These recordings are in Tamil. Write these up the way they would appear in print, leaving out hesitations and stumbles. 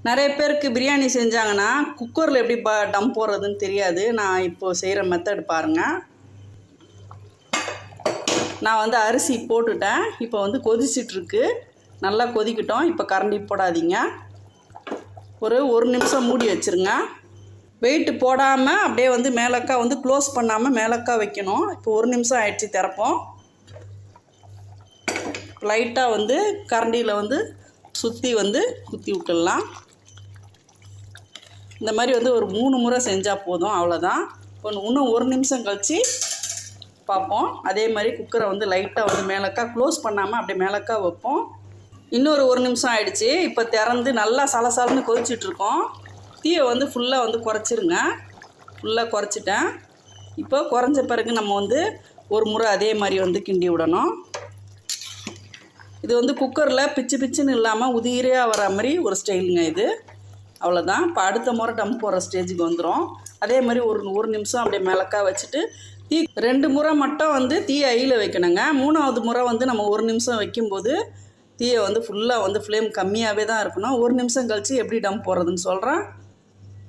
நிறைய பேருக்கு பிரியாணி செஞ்சாங்கன்னா குக்கரில் எப்படி டம் போடுறதுன்னு தெரியாது. நான் இப்போது செய்கிற மெத்தட் பாருங்கள். நான் வந்து அரிசி போட்டுட்டேன். இப்போ வந்து கொதிச்சிட்ருக்கு. நல்லா கொதிக்கட்டும். இப்போ கரண்டி போடாதீங்க. ஒரு நிமிஷம் மூடி வச்சுருங்க. வெயிட்டு போடாமல் அப்படியே வந்து மேலக்கா வந்து க்ளோஸ் பண்ணாமல் மேலக்கா வைக்கணும். இப்போ 1 நிமிஷம் ஆயிடுச்சு. திறப்போம். லைட்டாக வந்து கரண்டியில் வந்து சுற்றி வந்து குத்தி விட்டுடலாம். இந்த மாதிரி வந்து ஒரு 3 முறை செஞ்சால் போதும். அவ்வளோதான். இன்னும் 1 நிமிஷம் கழித்து பார்ப்போம். அதே மாதிரி குக்கரை வந்து லைட்டாக வந்து மேலக்கா க்ளோஸ் பண்ணாமல் அப்படியே மேலக்கா வைப்போம். இன்னொரு 1 நிமிஷம் ஆயிடுச்சு. இப்போ திறந்து நல்லா சலசலன்னு கொதிச்சிட்ருக்கோம். தீயை வந்து ஃபுல்லாக வந்து குறைச்சிருங்க. ஃபுல்லாக குறைச்சிட்டேன். இப்போ குறைஞ்ச பிறகு நம்ம வந்து ஒரு முறை அதே மாதிரி வந்து கிண்டி விடணும். இது வந்து குக்கரில் பிச்சு பிச்சுன்னு இல்லாமல் உதிரியாக வர மாதிரி ஒரு ஸ்டைலுங்க இது. அவ்வளோதான். இப்போ அடுத்த முறை டம் போடுற ஸ்டேஜுக்கு வந்துடும். அதே மாதிரி ஒரு நிமிஷம் அப்படியே மிளக்கா வச்சுட்டு தீ 2 முறை மட்டும் வந்து தீயை ஐயில் வைக்கணுங்க. 3வது முறை வந்து நம்ம 1 நிமிஷம் வைக்கும்போது தீயை வந்து ஃபுல்லாக வந்து ஃப்ளேம் கம்மியாகவே தான் இருக்கணும். 1 நிமிஷம் கழித்து எப்படி டம் போடுறதுன்னு சொல்கிறேன்.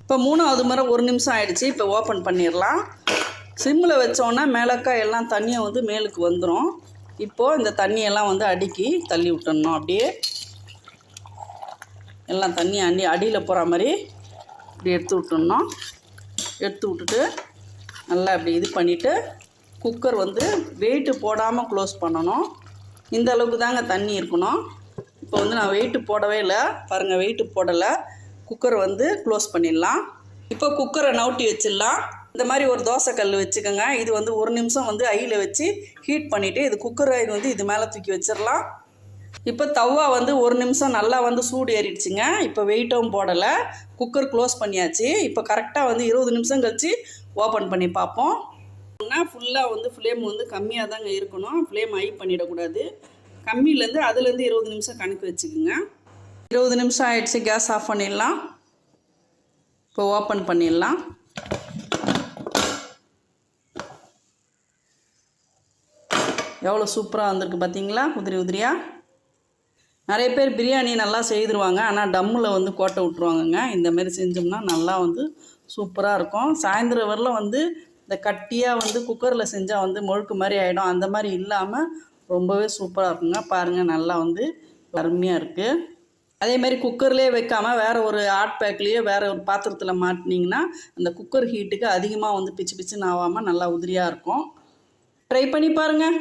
இப்போ 3வது முறை 1 நிமிஷம் ஆகிடுச்சு. இப்போ ஓப்பன் பண்ணிடலாம். சிம்மில் வச்சோன்னா மிளக்கா எல்லாம் தண்ணியை வந்து மேலுக்கு வந்துடும். இப்போது இந்த தண்ணியெல்லாம் வந்து அடுக்கி தள்ளி விட்டுடணும். அப்படியே எல்லாம் தண்ணி அடியில் போகிற மாதிரி இப்படி எடுத்து விட்டுடணும். எடுத்து விட்டுட்டு நல்லா இப்படி இது பண்ணிவிட்டு குக்கர் வந்து வெயிட்டு போடாமல் க்ளோஸ் பண்ணணும். இந்த அளவுக்கு தாங்க தண்ணி இருக்கணும். இப்போ வந்து நான் வெயிட்டு போடவே இல்லை பாருங்கள். வெயிட்டு போடலை. குக்கரை வந்து க்ளோஸ் பண்ணிடலாம். இப்போ குக்கரை நவுட்டி வச்சிடலாம். இந்த மாதிரி ஒரு தோசை கல் வச்சுக்கோங்க. இது வந்து 1 நிமிஷம் வந்து ஐயில் வச்சு ஹீட் பண்ணிவிட்டு இது குக்கரை வந்து இது மேலே தூக்கி வச்சிடலாம். இப்போ தவா வந்து 1 நிமிஷம் நல்லா வந்து சூடு ஏறிடுச்சுங்க. இப்போ வெயிட்டும் போடலை. குக்கர் க்ளோஸ் பண்ணியாச்சு. இப்போ கரெக்டாக வந்து 20 நிமிஷம் கழித்து ஓப்பன் பண்ணி பார்ப்போம். ஃபுல்லாக வந்து ஃப்ளேம் வந்து கம்மியாக தாங்க இருக்கணும். ஃப்ளேம் ஹை பண்ணிடக்கூடாது. கம்மியிலேருந்து அதுலேருந்து 20 நிமிஷம் கணக்கு வச்சுக்கோங்க. 20 நிமிஷம் ஆகிடுச்சு. கேஸ் ஆஃப் பண்ணிடலாம். இப்போ ஓப்பன் பண்ணிடலாம். எவ்வளோ சூப்பராக வந்திருக்கு பார்த்தீங்களா, உதிரி உதிரியாக. நிறைய பேர் பிரியாணி நல்லா செய்துருவாங்க. ஆனால் டம்மில் வந்து கோட்டை விட்ருவாங்கங்க. இந்தமாரி செஞ்சோம்னா நல்லா வந்து சூப்பராக இருக்கும். சாயந்தரம் வரல வந்து இந்த கட்டியாக வந்து குக்கரில் செஞ்சால் வந்து முழுக்கு மாதிரி ஆகிடும். அந்த மாதிரி இல்லாமல் ரொம்பவே சூப்பராக இருக்குங்க. பாருங்கள், நல்லா வந்து அருமையாக இருக்குது. அதேமாதிரி குக்கர்லேயே வைக்காமல் வேறு ஒரு ஹாட் பேக்லேயே வேறு ஒரு பாத்திரத்தில் மாட்டினீங்கன்னா அந்த குக்கர் ஹீட்டுக்கு அதிகமாக வந்து பிச்சு பிச்சுன்னு ஆகாமல் நல்லா உதிரியாக இருக்கும். ட்ரை பண்ணி பாருங்கள்.